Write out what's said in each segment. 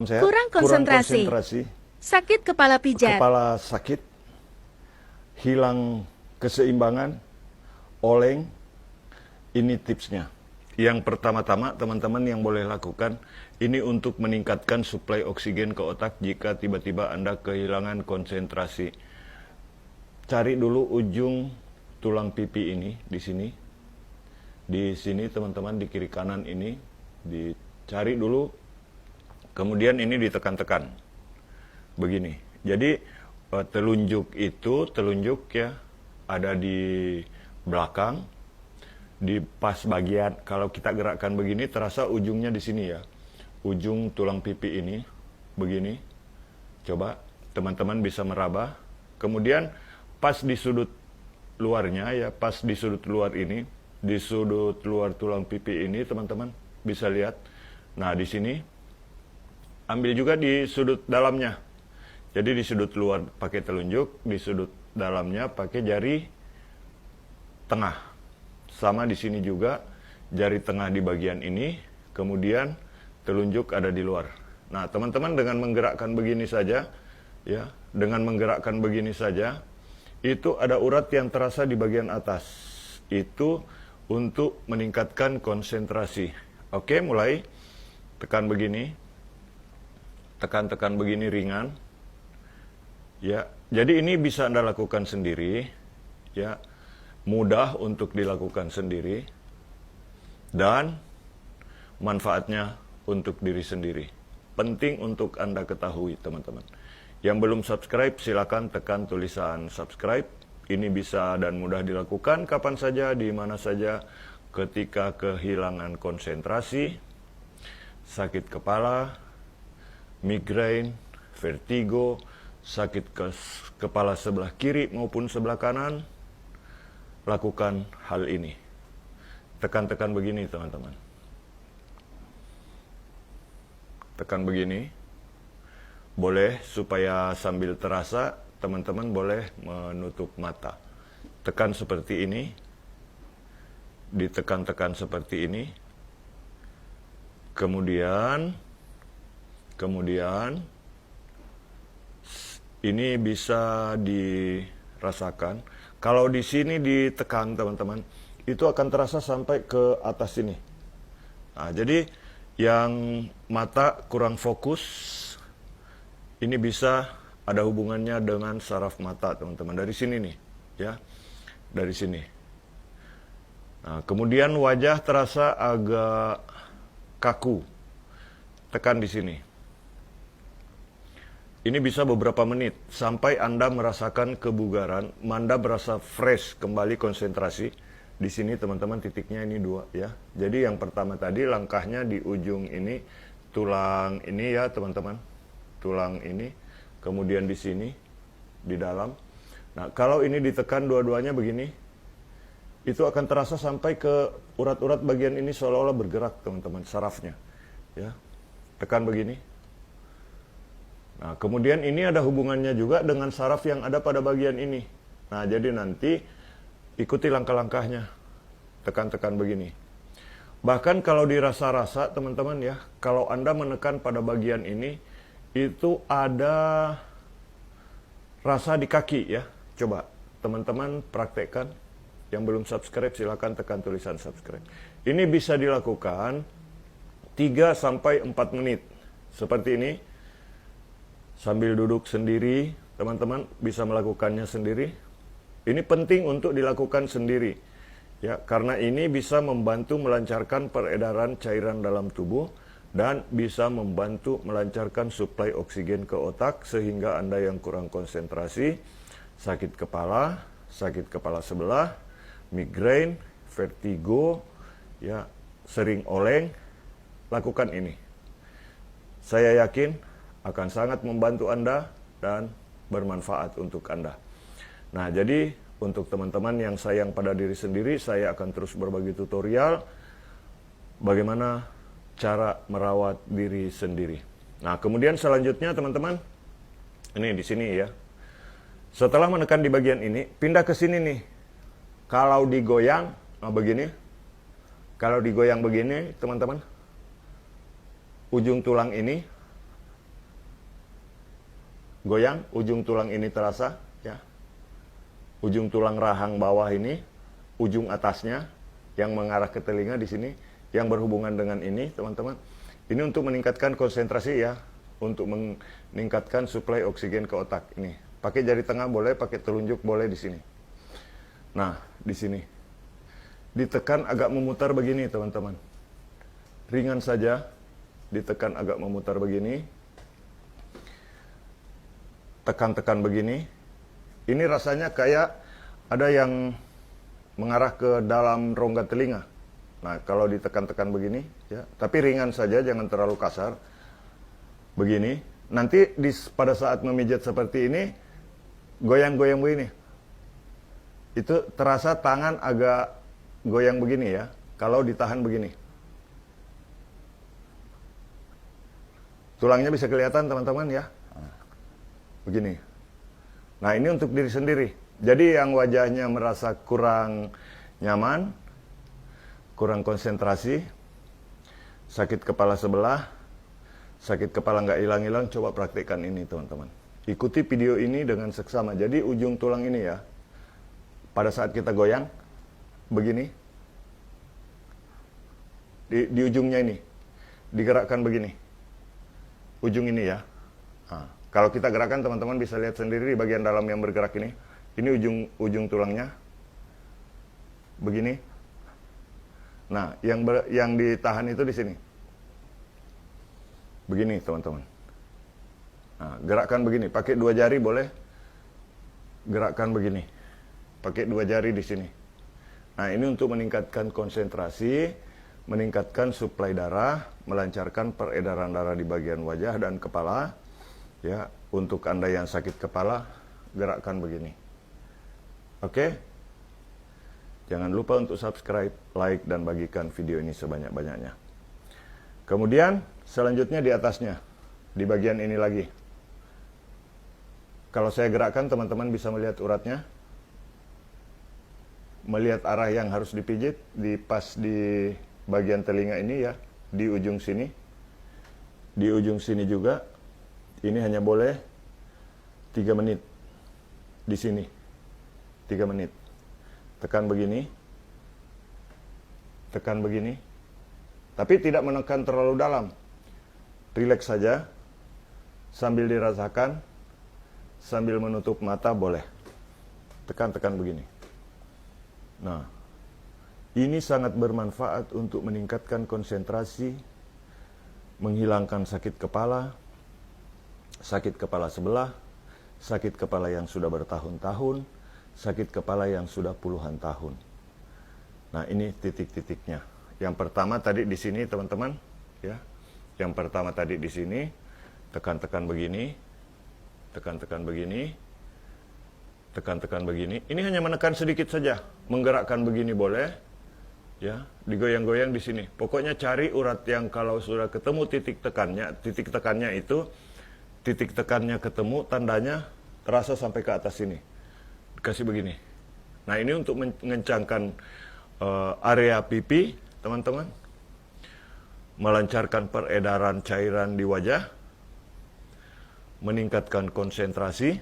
Sehat, Kurang kurang konsentrasi, konsentrasi, sakit kepala pijat, kepala sakit, hilang keseimbangan, oleng, ini tipsnya. Yang pertama-tama teman-teman yang boleh lakukan, ini untuk meningkatkan suplai oksigen ke otak jika tiba-tiba Anda kehilangan konsentrasi. Cari dulu ujung tulang pipi ini, di sini. Di sini teman-teman, di kiri kanan ini, dicari dulu. Kemudian ini ditekan-tekan, begini. Jadi telunjuk ya ada di belakang, di pas bagian. Kalau kita gerakkan begini, terasa ujungnya di sini ya, ujung tulang pipi ini, begini. Coba teman-teman bisa meraba. Kemudian pas di sudut luarnya ya, pas di sudut luar ini, di sudut luar tulang pipi ini teman-teman bisa lihat. Nah di sini ambil juga di sudut dalamnya. Jadi di sudut luar pakai telunjuk, di sudut dalamnya pakai jari tengah. Sama di sini juga, jari tengah di bagian ini, kemudian telunjuk ada di luar. Nah, teman-teman dengan menggerakkan begini saja, ya, dengan menggerakkan begini saja, itu ada urat yang terasa di bagian atas. Itu untuk meningkatkan konsentrasi. Oke, mulai tekan begini. Tekan-tekan begini ringan. Ya, jadi ini bisa Anda lakukan sendiri, ya. Mudah untuk dilakukan sendiri dan manfaatnya untuk diri sendiri. Penting untuk Anda ketahui, teman-teman. Yang belum subscribe, silakan tekan tulisan subscribe. Ini bisa dan mudah dilakukan kapan saja, di mana saja, ketika kehilangan konsentrasi, sakit kepala, migrain, vertigo, sakit kepala sebelah kiri maupun sebelah kanan, lakukan hal ini. Tekan-tekan begini, teman-teman. Tekan begini. Boleh supaya sambil terasa, teman-teman boleh menutup mata. Tekan seperti ini. Ditekan-tekan seperti ini. Kemudian ini bisa dirasakan. Kalau di sini ditekan, teman-teman, itu akan terasa sampai ke atas sini. Nah, jadi yang mata kurang fokus, ini bisa ada hubungannya dengan saraf mata, teman-teman. Dari sini nih, ya, dari sini. Nah, kemudian wajah terasa agak kaku. Tekan di sini. Ini bisa beberapa menit sampai Anda merasakan kebugaran, Anda merasa fresh, kembali konsentrasi. Di sini teman-teman titiknya ini 2 ya. Jadi yang pertama tadi langkahnya di ujung ini, tulang ini ya teman-teman. Tulang ini, kemudian di sini, di dalam. Nah, kalau ini ditekan dua-duanya begini, itu akan terasa sampai ke urat-urat bagian ini seolah-olah bergerak, teman-teman, sarafnya. Ya. Tekan begini. Nah, kemudian ini ada hubungannya juga dengan saraf yang ada pada bagian ini. Nah, jadi nanti ikuti langkah-langkahnya. Tekan-tekan begini. Bahkan kalau dirasa-rasa, teman-teman ya, kalau Anda menekan pada bagian ini, itu ada rasa di kaki ya. Coba, teman-teman praktekkan. Yang belum subscribe, silakan tekan tulisan subscribe. Ini bisa dilakukan 3-4 menit. Seperti ini. Sambil duduk sendiri, teman-teman bisa melakukannya sendiri. Ini penting untuk dilakukan sendiri. Ya, karena ini bisa membantu melancarkan peredaran cairan dalam tubuh dan bisa membantu melancarkan suplai oksigen ke otak sehingga Anda yang kurang konsentrasi, sakit kepala sebelah, migrain, vertigo, ya, sering oleng, lakukan ini. Saya yakin akan sangat membantu Anda dan bermanfaat untuk Anda. Nah, jadi untuk teman-teman yang sayang pada diri sendiri, saya akan terus berbagi tutorial bagaimana cara merawat diri sendiri. Nah, kemudian selanjutnya teman-teman, ini di sini ya. Setelah menekan di bagian ini, pindah ke sini nih. Kalau digoyang, nah begini. Kalau digoyang begini, teman-teman, ujung tulang ini, goyang, ujung tulang ini terasa, ya. Ujung tulang rahang bawah ini, ujung atasnya yang mengarah ke telinga di sini, yang berhubungan dengan ini, teman-teman. Ini untuk meningkatkan konsentrasi ya, untuk meningkatkan suplai oksigen ke otak. Ini, pakai jari tengah boleh, pakai telunjuk boleh di sini. Nah, di sini. Ditekan agak memutar begini, teman-teman. Ringan saja, ditekan agak memutar begini. Tekan-tekan begini. Ini rasanya kayak ada yang mengarah ke dalam rongga telinga. Nah, kalau ditekan-tekan begini, ya, tapi ringan saja, jangan terlalu kasar. Begini. Nanti pada saat memijat seperti ini, goyang-goyang begini. Itu terasa tangan agak goyang begini ya, kalau ditahan begini. Tulangnya bisa kelihatan teman-teman ya. Begini. Nah, ini untuk diri sendiri. Jadi yang wajahnya merasa kurang nyaman, kurang konsentrasi, sakit kepala sebelah, sakit kepala nggak hilang-hilang, coba praktekkan ini teman-teman. Ikuti video ini dengan seksama. Jadi ujung tulang ini ya, pada saat kita goyang, begini, di ujungnya ini, digerakkan begini, ujung ini ya. Nah, kalau kita gerakan teman-teman bisa lihat sendiri di bagian dalam yang bergerak ini ujung tulangnya, begini. Nah, yang ditahan itu di sini. Begini, teman-teman. Nah, gerakan begini, pakai 2 jari boleh. Gerakan begini. Pakai 2 jari di sini. Nah, ini untuk meningkatkan konsentrasi, meningkatkan suplai darah, melancarkan peredaran darah di bagian wajah dan kepala. Ya, untuk Anda yang sakit kepala, gerakan begini. Oke? Jangan lupa untuk subscribe, like, dan bagikan video ini sebanyak-banyaknya. Kemudian, selanjutnya di atasnya, di bagian ini lagi. Kalau saya gerakkan, teman-teman bisa melihat uratnya. Melihat arah yang harus dipijit, pas di bagian telinga ini ya, di ujung sini. Di ujung sini juga, ini hanya boleh 3 menit. Di sini, 3 menit. Tekan begini, tapi tidak menekan terlalu dalam. Rileks saja, sambil dirasakan, sambil menutup mata boleh. Tekan-tekan begini. Nah, ini sangat bermanfaat untuk meningkatkan konsentrasi, menghilangkan sakit kepala sebelah, sakit kepala yang sudah bertahun-tahun, sakit kepala yang sudah puluhan tahun. Nah, ini titik-titiknya. Yang pertama tadi di sini, teman-teman, ya. Yang pertama tadi di sini, tekan-tekan begini, tekan-tekan begini, tekan-tekan begini. Ini hanya menekan sedikit saja, menggerakkan begini boleh, ya, digoyang-goyang di sini. Pokoknya cari urat yang kalau sudah ketemu titik tekannya itu, titik tekannya ketemu, tandanya terasa sampai ke atas sini. Kasih begini. Nah, ini untuk mengencangkan area pipi, teman-teman. Melancarkan peredaran cairan di wajah. Meningkatkan konsentrasi.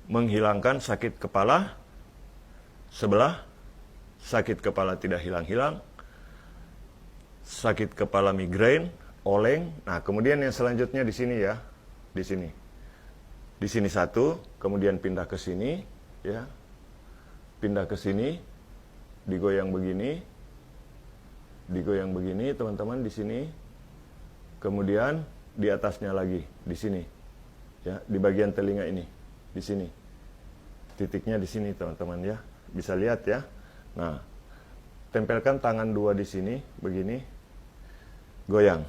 Menghilangkan sakit kepala sebelah. Sakit kepala tidak hilang-hilang. Sakit kepala migrain, oleng. Nah, kemudian yang selanjutnya di sini ya. Di sini. Di sini satu, kemudian pindah ke sini, ya, pindah ke sini, digoyang begini, teman-teman di sini, kemudian di atasnya lagi, di sini, ya, di bagian telinga ini, di sini, titiknya di sini, teman-teman ya, bisa lihat ya. Nah, tempelkan tangan 2 di sini, begini, goyang.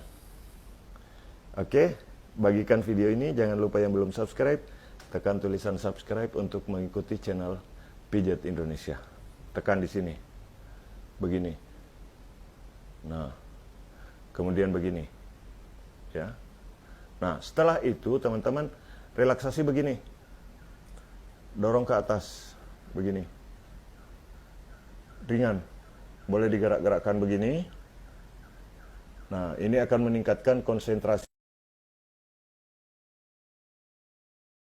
Oke. Bagikan video ini, jangan lupa yang belum subscribe, tekan tulisan subscribe untuk mengikuti channel Pijat Indonesia. Tekan di sini, begini. Nah, kemudian begini, ya. Nah, setelah itu teman-teman relaksasi begini, dorong ke atas, begini, ringan, boleh digerak-gerakkan begini. Nah, ini akan meningkatkan konsentrasi